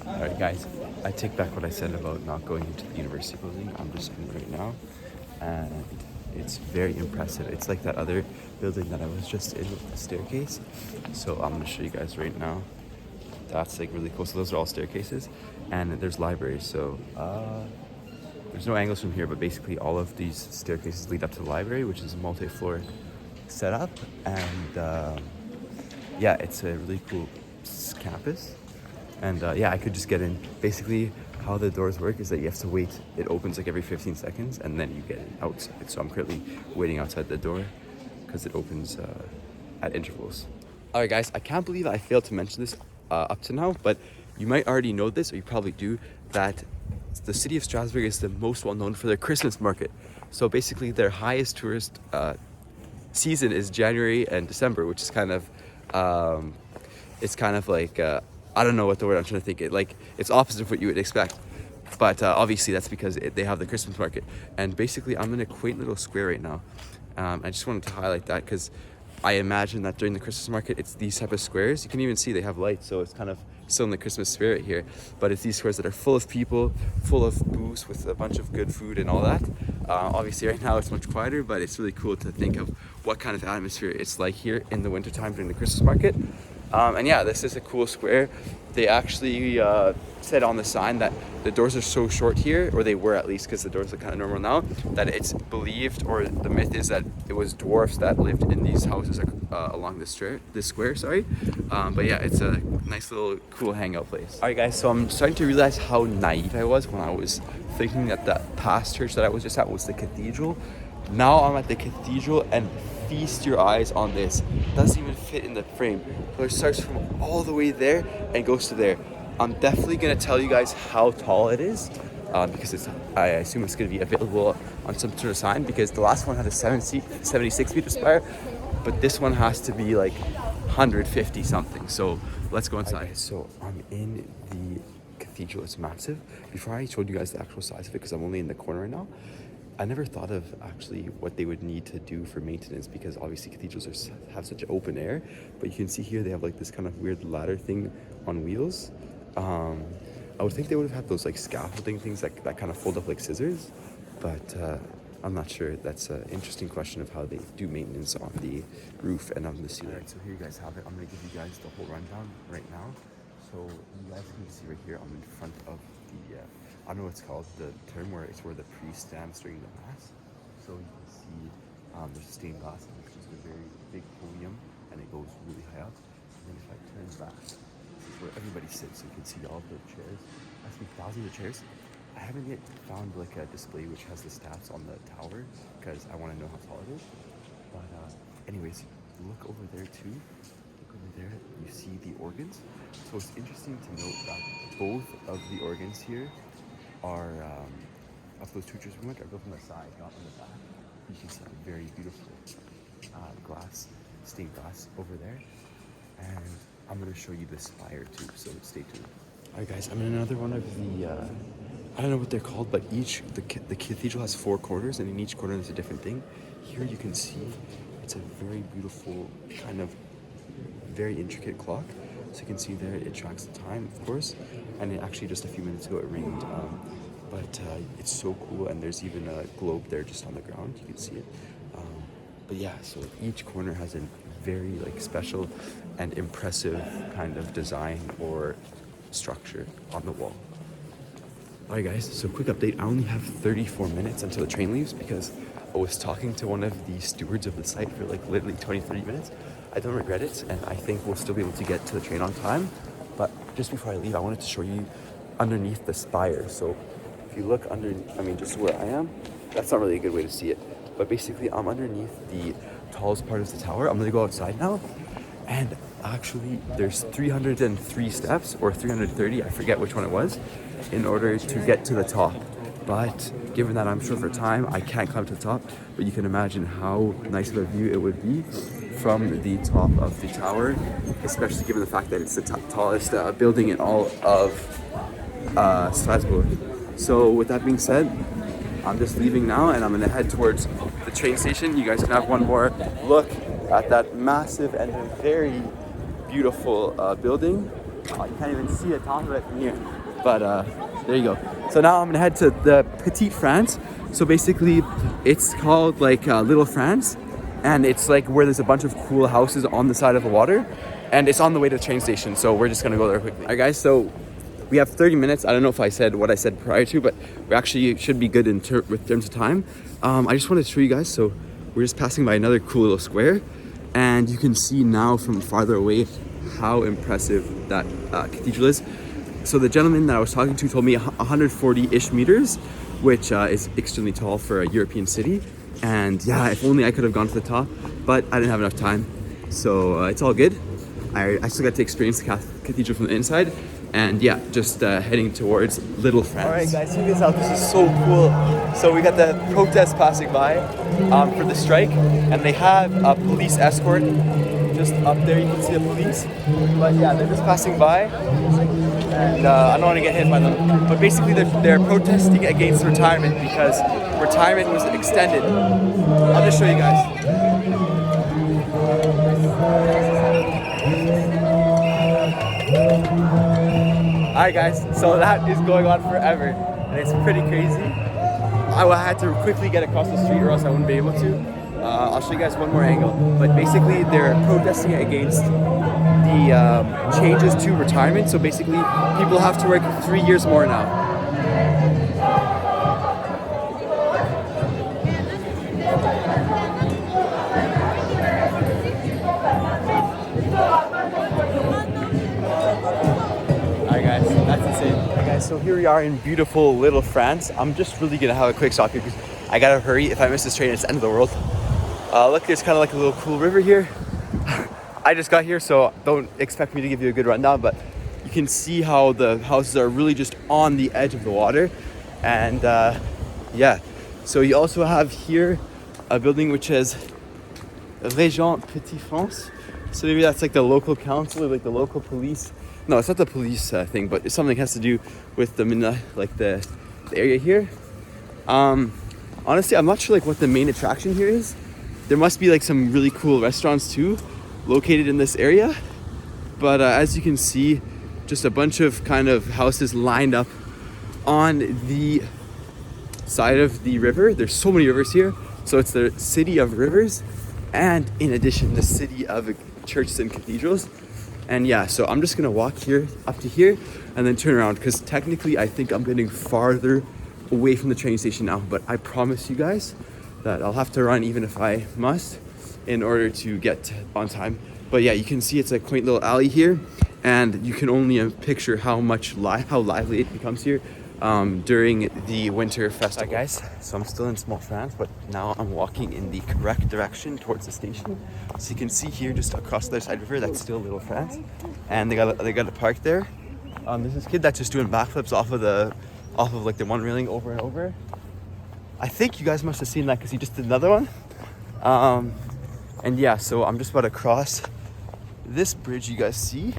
Alright guys, I take back what I said about not going into the university building. I'm just in right now and it's very impressive. It's like that other building that I was just in with the staircase. So I'm gonna show you guys right now. That's like really cool. So those are all staircases and there's libraries. So there's no angles from here, but basically all of these staircases lead up to the library, which is a multi-floor setup. And yeah, it's a really cool campus. And yeah, I could just get in. Basically, how the doors work is that you have to wait. It opens like every 15 seconds and then you get in outside. So I'm currently waiting outside the door because it opens at intervals. All right, guys, I can't believe I failed to mention this up to now, but you might already know this, or you probably do, that the city of Strasbourg is the most well known for their Christmas market. So basically, their highest tourist season is January and December, which is kind of, it's kind of like, I don't know what the word I'm trying to think. It's opposite of what you would expect. But obviously that's because they have the Christmas market. And basically I'm in a quaint little square right now. I just wanted to highlight that because I imagine that during the Christmas market, it's these type of squares. You can even see they have lights, so it's kind of still in the Christmas spirit here. But it's these squares that are full of people, full of booths with a bunch of good food and all that. Obviously right now it's much quieter, but it's really cool to think of what kind of atmosphere it's like here in the wintertime during the Christmas market. And yeah, this is a cool square. They actually said on the sign that the doors are so short here, or they were at least, because the doors are kind of normal now, that it's believed, or the myth is that it was dwarfs that lived in these houses along this square, sorry. But yeah, it's a nice little cool hangout place. All right guys, so I'm starting to realize how naive I was when I was thinking that the past church that I was just at was the cathedral. Now I'm at the cathedral and feast your eyes on this. It doesn't even fit in the frame. So it starts from all the way there and goes to there. I'm definitely gonna tell you guys how tall it is because I assume it's gonna be available on some sort of sign, because the last one had a 76 meter spire, but this one has to be like 150 something. So let's go inside. Okay, so I'm in the cathedral. It's massive. Before I showed you guys the actual size of it, because I'm only in the corner right now, I never thought of actually what they would need to do for maintenance, because obviously cathedrals have such open air. But you can see here they have like this kind of weird ladder thing on wheels. I would think they would have had those like scaffolding things that kind of fold up like scissors, but I'm not sure. That's an interesting question of how they do maintenance on the roof and on the ceiling. All right, so here you guys have it. I'm gonna give you guys the whole rundown right now. So you guys can see right here, I'm in front of the I don't know what it's called, the term where it's where the priest stands during the mass. So you can see there's a stained glass, which is a very big podium, and it goes really high up. And then if I turn back, this is where everybody sits. So you can see all the chairs. Actually, thousands of chairs. I haven't yet found like a display which has the stats on the tower, because I want to know how tall it is. But anyways, look over there too. Look over there, you see the organs. So it's interesting to note that both of the organs here are of those two churches we went to, are built on the side, not on the back. You can see a very beautiful glass, stained glass over there. And I'm gonna show you the spire too, so stay tuned. All right guys, I'm in another one of the, I don't know what they're called, but the cathedral has 4 corners, and in each corner there's a different thing. Here you can see it's a very beautiful, kind of very intricate clock. So you can see there it tracks the time, of course, and it actually just a few minutes ago it rained, but it's so cool. And there's even a globe there just on the ground, you can see it. But yeah, so each corner has a very like special and impressive kind of design or structure on the wall. Alright guys, so quick update. I only have 34 minutes until the train leaves, because I was talking to one of the stewards of the site for like literally 20-30 minutes. I don't regret it, and I think we'll still be able to get to the train on time. But just before I leave, I wanted to show you underneath the spire. So if you look under, I mean, just where I am, that's not really a good way to see it. But basically, I'm underneath the tallest part of the tower. I'm gonna go outside now. And actually, there's 303 steps, or 330, I forget which one it was, in order to get to the top. But given that I'm short for time, I can't climb to the top. But you can imagine how nice of a view it would be from the top of the tower, especially given the fact that it's the tallest building in all of Strasbourg. So with that being said, I'm just leaving now, and I'm gonna head towards the train station. You guys can have one more look at that massive and very beautiful building. You can't even see the top of it from here. But there you go. So now I'm gonna head to the Petite France. So basically, it's called like Little France, and it's like where there's a bunch of cool houses on the side of the water, and it's on the way to the train station. So we're just gonna go there quickly. All right, guys. So we have 30 minutes. I don't know if I said what I said prior to, but we actually should be good with terms of time. I just wanted to show you guys. So we're just passing by another cool little square, and you can see now from farther away how impressive that cathedral is. So the gentleman that I was talking to told me 140-ish meters, which is extremely tall for a European city. And yeah, if only I could have gone to the top, but I didn't have enough time. So it's all good. I still got to experience the cathedral from the inside. And yeah, just heading towards Little France. All right, guys, check this out. This is so cool. So we got the protest passing by for the strike, and they have a police escort just up there. You can see the police. But yeah, they're just passing by, and I don't want to get hit by them. But basically, they're protesting against retirement because retirement was extended. I'll just show you guys. Alright guys, so that is going on forever, and it's pretty crazy. I had to quickly get across the street or else I wouldn't be able to. I'll show you guys one more angle, but basically they're protesting against the changes to retirement. So basically people have to work 3 years more now. So here we are in beautiful Little France. I'm just really gonna have a quick stop here because I gotta hurry. If I miss this train, it's the end of the world. Look, there's kind of like a little cool river here. I just got here, so don't expect me to give you a good rundown, but you can see how the houses are really just on the edge of the water. And yeah, so you also have here a building which is Région Petite France. So maybe that's like the local council or like the local police. No, it's not the police thing, but it's something that has to do with the area here. Honestly, I'm not sure like what the main attraction here is. There must be like some really cool restaurants too, located in this area. But as you can see, just a bunch of kind of houses lined up on the side of the river. There's so many rivers here. So it's the city of rivers, and in addition, the city of churches and cathedrals. And yeah, so I'm just gonna walk here up to here and then turn around, because technically I think I'm getting farther away from the train station now, but I promise you guys that I'll have to run even if I must in order to get on time. But yeah, you can see it's a quaint little alley here, and you can only picture how lively it becomes here during the winter festival. Hi guys, so I'm still in small France, but now I'm walking in the correct direction towards the station. So you can see here just across the other side of the river, that's still Little France, and they got a park there. There's this kid that's just doing backflips off of like the one railing over and over. I think you guys must have seen that because he just did another one. And yeah, so I'm just about to cross this bridge you guys see,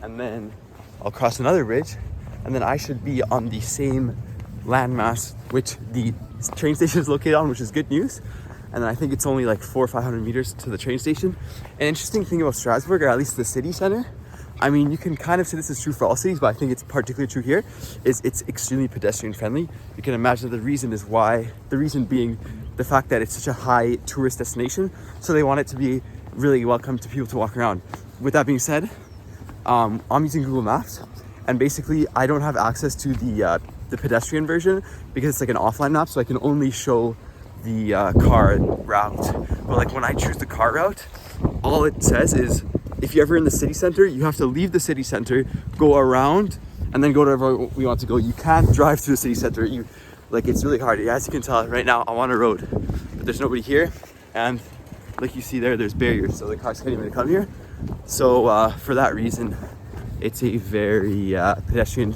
and then I'll cross another bridge, and then I should be on the same landmass which the train station is located on, which is good news. And then I think it's only like 400 or 500 meters to the train station. An interesting thing about Strasbourg, or at least the city center, I mean, you can kind of say this is true for all cities, but I think it's particularly true here, is it's extremely pedestrian friendly. You can imagine the reason being the fact that it's such a high tourist destination. So they want it to be really welcome to people to walk around. With that being said, I'm using Google Maps, and basically I don't have access to the pedestrian version because it's like an offline map, so I can only show the car route. But like when I choose the car route, all it says is if you're ever in the city center, you have to leave the city center, go around, and then go to wherever we want to go. You can't drive through the city center. It's really hard. As you can tell right now, I'm on a road, but there's nobody here, and like you see there's barriers, so the cars can't even come here. So for that reason, it's a very pedestrian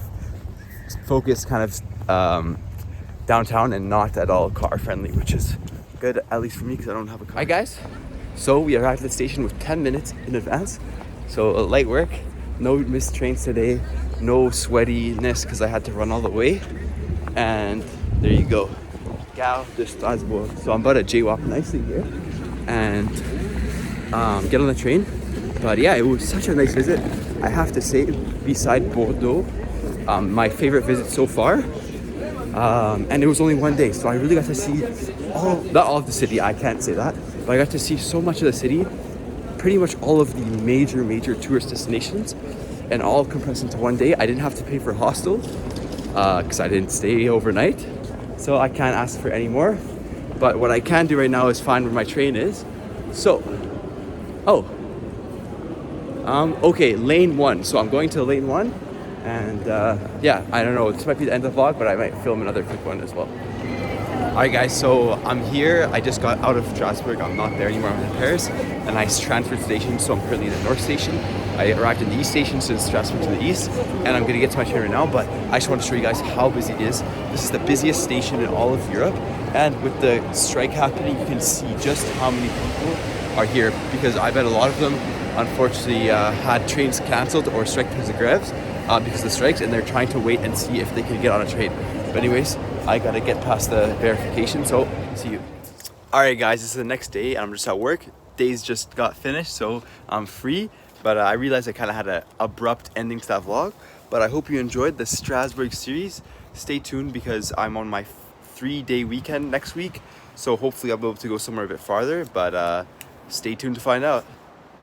focused kind of downtown, and not at all car friendly, which is good, at least for me, because I don't have a car. Hi guys, so we arrived at the station with 10 minutes in advance, so light work, no missed trains today, no sweatiness because I had to run all the way. And there you go, Gare de Strasbourg. So I'm about to jaywalk nicely here and get on the train. But yeah, it was such a nice visit, I have to say. Beside Bordeaux, my favorite visit so far. And it was only one day, so I really got to see not all of the city, I can't say that, but I got to see so much of the city, pretty much all of the major tourist destinations, and all compressed into one day. I didn't have to pay for hostel, because I didn't stay overnight, so I can't ask for any more. But what I can do right now is find where my train is. So, okay, lane 1. So I'm going to lane 1. And yeah, I don't know, this might be the end of the vlog, but I might film another quick one as well. Alright guys, so I'm here. I just got out of Strasbourg. I'm not there anymore, I'm in Paris. And I transferred station, so I'm currently in the north station. I arrived in the east station, so it's Strasbourg to the east. And I'm gonna get to my train right now, but I just want to show you guys how busy it is. This is the busiest station in all of Europe. And with the strike happening, you can see just how many people are here, because I bet a lot of them unfortunately had trains cancelled or strike because of greves. Because of the strikes, and they're trying to wait and see if they can get on a train. But anyways, I gotta get past the verification, so see you. Alright guys, this is the next day and I'm just at work. Days just got finished, so I'm free. But I realized I kind of had an abrupt ending to that vlog. But I hope you enjoyed the Strasbourg series. Stay tuned because I'm on my 3-day weekend next week. So hopefully I'll be able to go somewhere a bit farther, but stay tuned to find out.